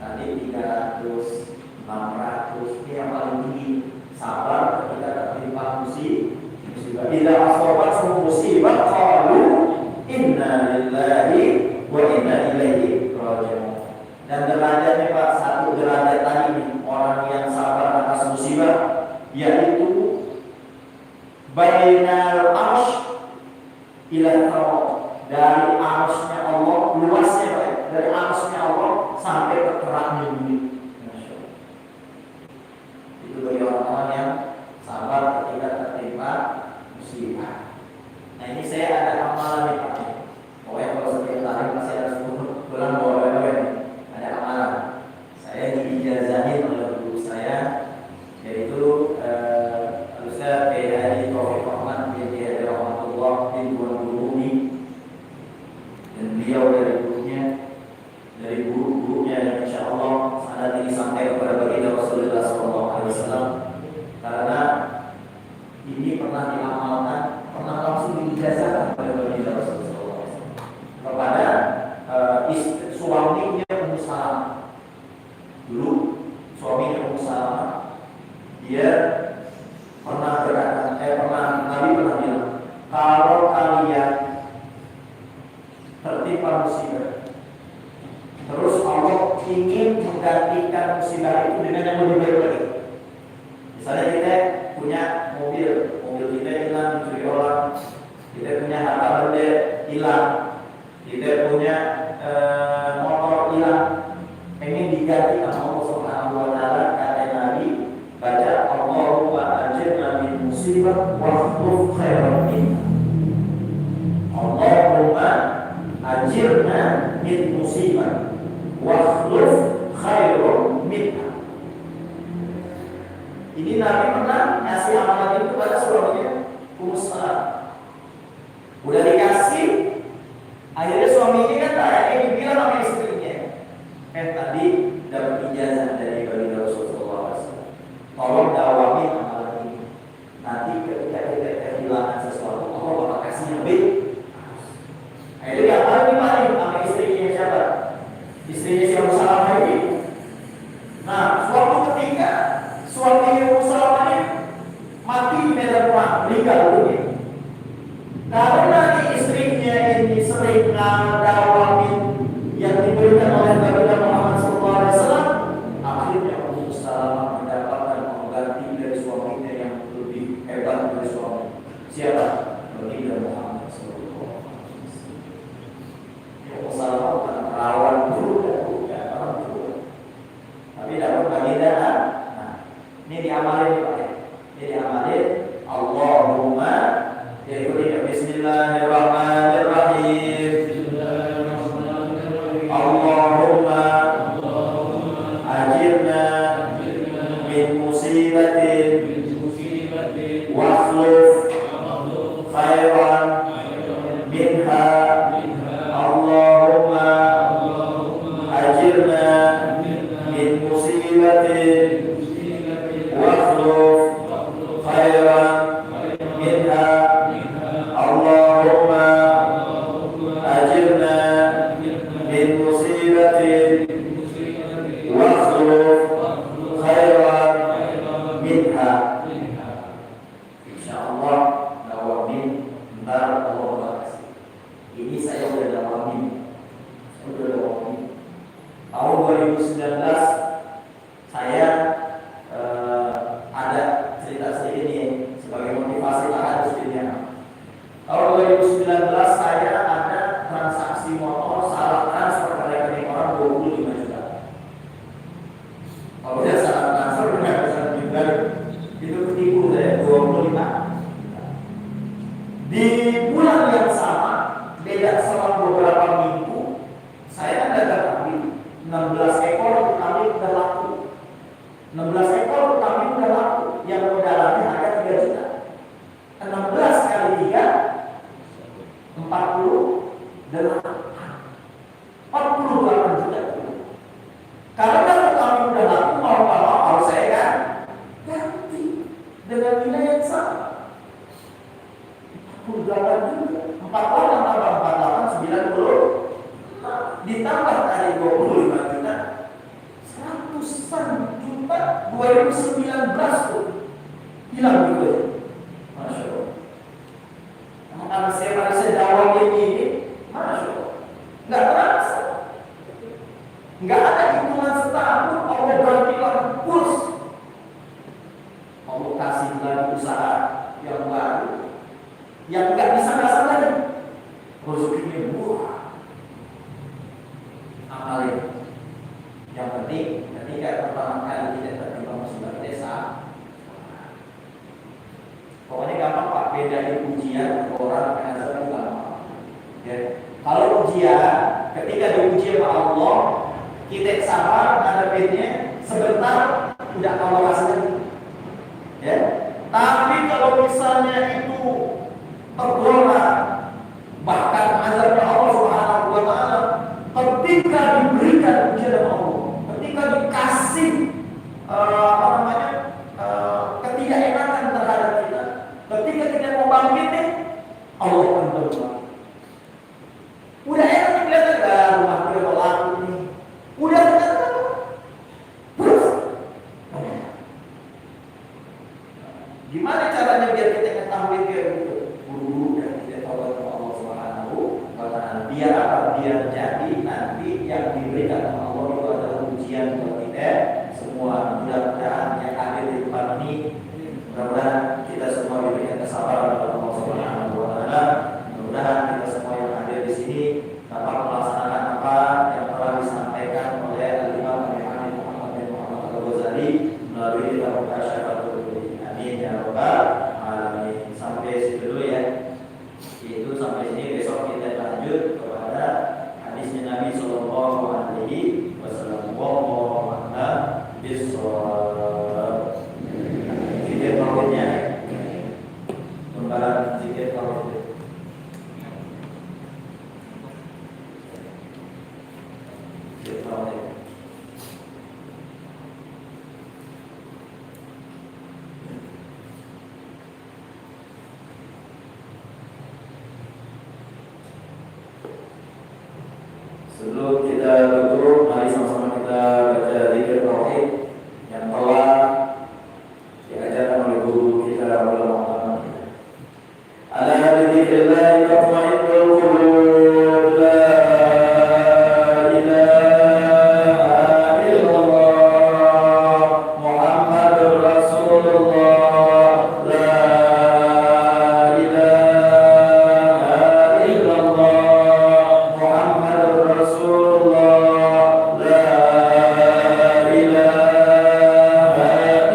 Tadi 300, 600, ini yang paling tinggi. Sabar ketika tertimpa musibah. Bila asobatkum musibah qalu inna lillahi wa inna ilaihi raji'un. Dan derajatnya Pak, satu derajat tadi nih, orang yang sabar atas musibah, yaitu bainal arsy ila taraw, dari arsy-nya Allah, luasnya Pak, dari arsy-nya Allah sampai ke terangnya bumi. Itu bagi orang-orang yang sabar ketika tertimpa musibah. Nah ini saya ada amalan nih Pak. Pokoknya kalau setiap hari masih harus pulang bawa bebek. Ada amalan. Saya diijazahin oleh guru saya, yaitu Ustaz Kiai Taufik Rahman bin Kiai Rahmatullah bin Tuan Guru dan beliau dari guru-gurunya yang insya Allah sangat ini sampai kepada baginda Rasulullah SAW, karena ini pernah diamalkan, pernah langsung diijazahkan kepada baginda Rasulullah SAW kepada suaminya Ummu Salamah. Dulu suaminya Ummu Salamah, dia pernah berkata, Nabi pernah bilang, kalau kalian tertimpa musibah, terus Allah ingin menggantikan musibah itu dengan yang lebih baik lagi. Misalnya kita punya mobil kita hilang, dicuri orang, kita punya harta benda hilang, kita punya motor hilang, ingin diganti sama Allah Subhanahu wa Ta'ala. Kata Nabi, baca Allahumma ajirna min musibah wa akhlif khairan minha. Allahumma ajirna min musibah wa akhlif khairan minha. Ini Nabi pernah ngasih amalan itu kepada suaminya Ummu Salamah. Udah dikasih, akhirnya suaminya kan tanya, dibilang sama istrinya, tadi dapat ijazah dari baginda Rasulullah SAW. Tolong dawami amalan ini. Nanti ketika kita kehilangan sesuatu, Allah bakal kasih yang lebih. Akhirnya yang paling paling sama istrinya siapa? Istrinya si Ummu Salamah ini. Nah, suatu ketika suaminya Ummu Salamah ini mati di medan perang, meninggal dunia. Karena istrinya ini sering dawamin yang diberikan oleh baginda Muhammad SAW, akhirnya Ummu Salamah mendapatkan pengganti dari suaminya yang lebih hebat dari suami. Siapa? Baginda Muhammad SAW. Ummu Salamah bukan perawan dulu, tapi dapat baginda. Ini diamalin Pak. Ini diamalin. Allahumma, yaitu Bismillahirrahmanirrahim. Allahumma ajirna min musibatin wa akhlif khairan minha. Allahumma ajirna min musibatin wakhluf khairan minha. Allahumma ajirna min musibatin wakhluf khairan minha. Insyaallah dawamin, ntar Allah kasih. Ini saya udah dawamin. Tahun 2019 saya ada cerita sedikit nih sebagai motivasi tahadus dunia. Tahun 2019 saya ada transaksi motor salah transfer ke rekening orang 25 juta. Kalau dia salah transfer dengan pesan juga itu ketipu saya. Allah kasih lagi usaha yang baru, yang nggak bisa kasar lagi, rezekinya murah. Amalin. Yang penting ketika pertama kali kita terima musibah desa, pokoknya gampang Pak, bedain ujian orang dengan azab gampang. Ya. Kalau ujian, ketika diuji sama Allah, kita sabar ngadepinnya sebentar, udah Allah rasanya. Ya. Tapi kalau misalnya itu tergolak, bahkan azabnya Allah Subhanahu wa taala, ketika diberikan ujian oleh Allah, ketika dikasih ketidakenakan terhadap kita, ketika kita mau bangkit nih, Allah akan berubah. Udah enak kelihatan rumah gue laku nih, udah kelihatan terus. Gimana caranya biar kita ketahui kayak gitu? Buru-buru dan kita tahu sama Allah Subhanahu wa taala. Biar apa? Biar jadi nanti yang diberikan sama Allah itu adalah ujian buat kita semua. Mudah-mudahan yang hadir di depan ini, mudah-mudahan kita semua diberikan kesabaran oleh Allah Subhanahu wa taala. Mudah-mudahan kita semua yang hadir di sini dapat melaksanakan apa yang telah disampaikan oleh Al-Imam Muhammad bin Muhammad Al-Ghazali melalui kitab Syafatul. Amin ya rabbal alamin. Sampai situ dulu ya. Itu sampai sini, besok kita lanjut kepada hadisnya Nabi sallallahu alaihi wasallam. Wallahu a'lam bishawab. Zikir tauhidnya. Lembaran zikir tauhid. Zikir tauhid. Sebelum kita tutup, mari sama-sama kita baca zikir tauhid yang telah diajarkan oleh guru kita ulama kita. Ala dzikrillah tatma'innul qulub, la ilaha illallah Muhammadur Rasulullah, la ilaha illallah Muhammadur Rasulullah, la ilaha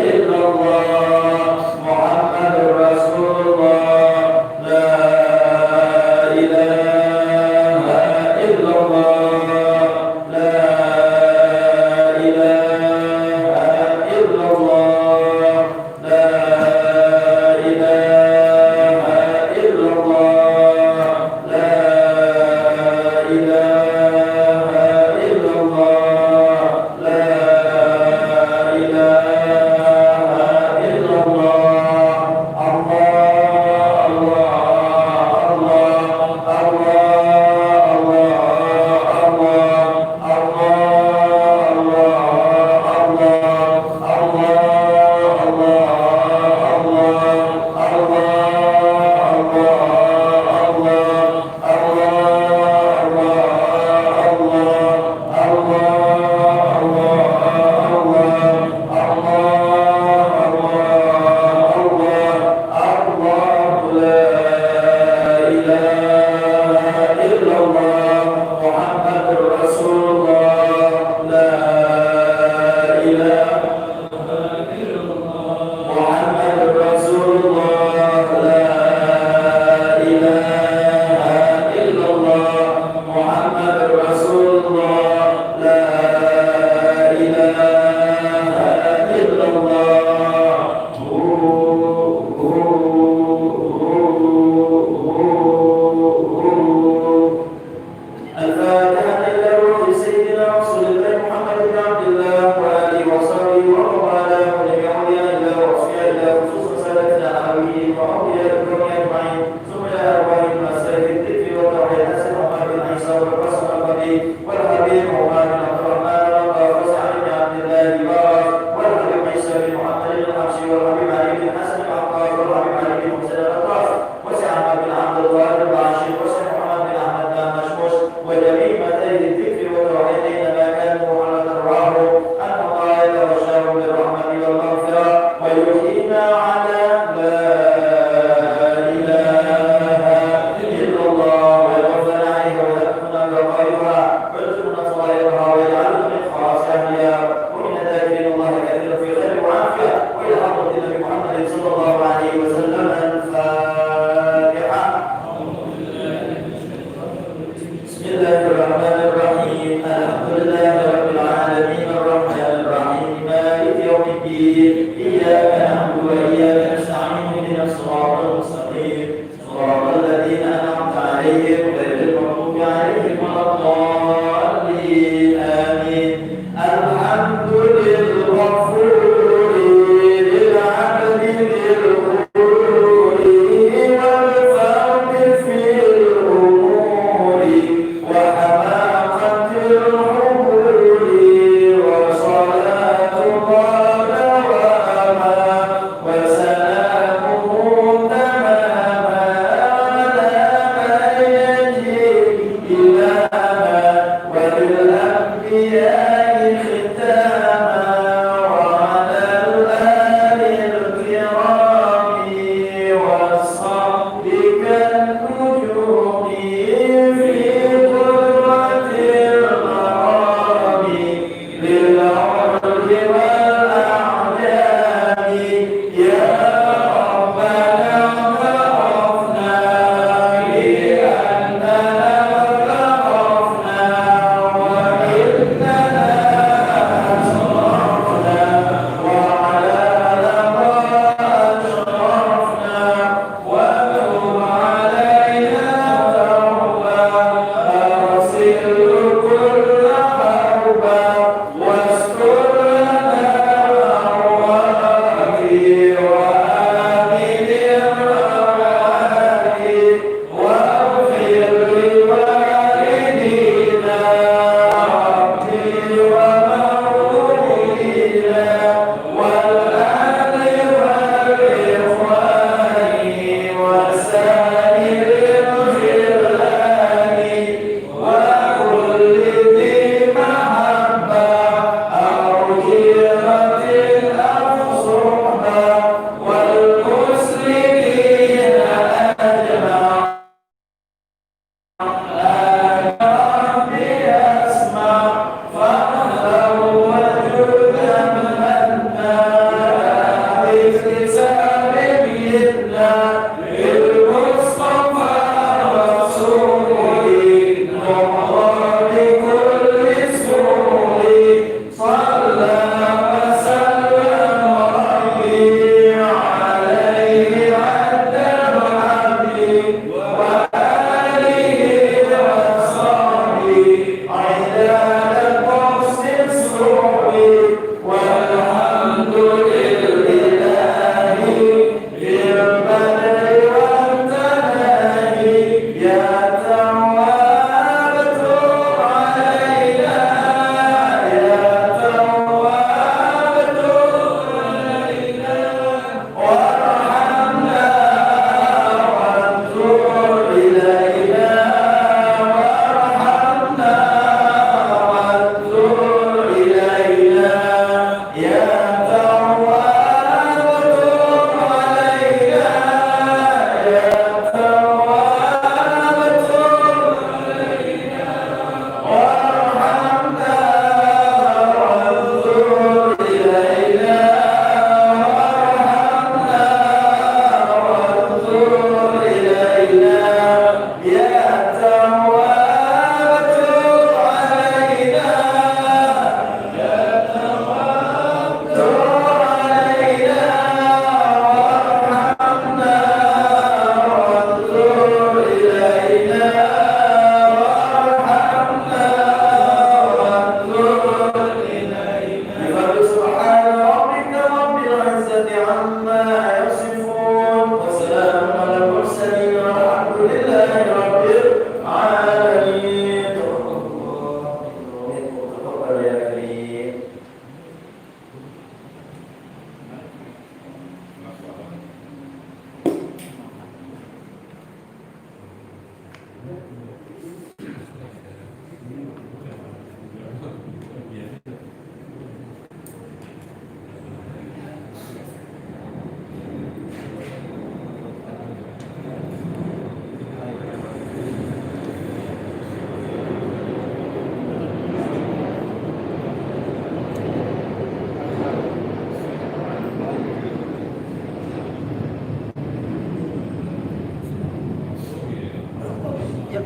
illallah Muhammadur Rasulullah, la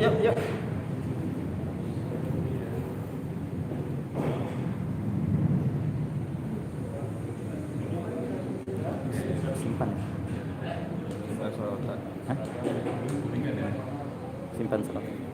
yuk, yuk. Simpan. Hah? Simpan salat.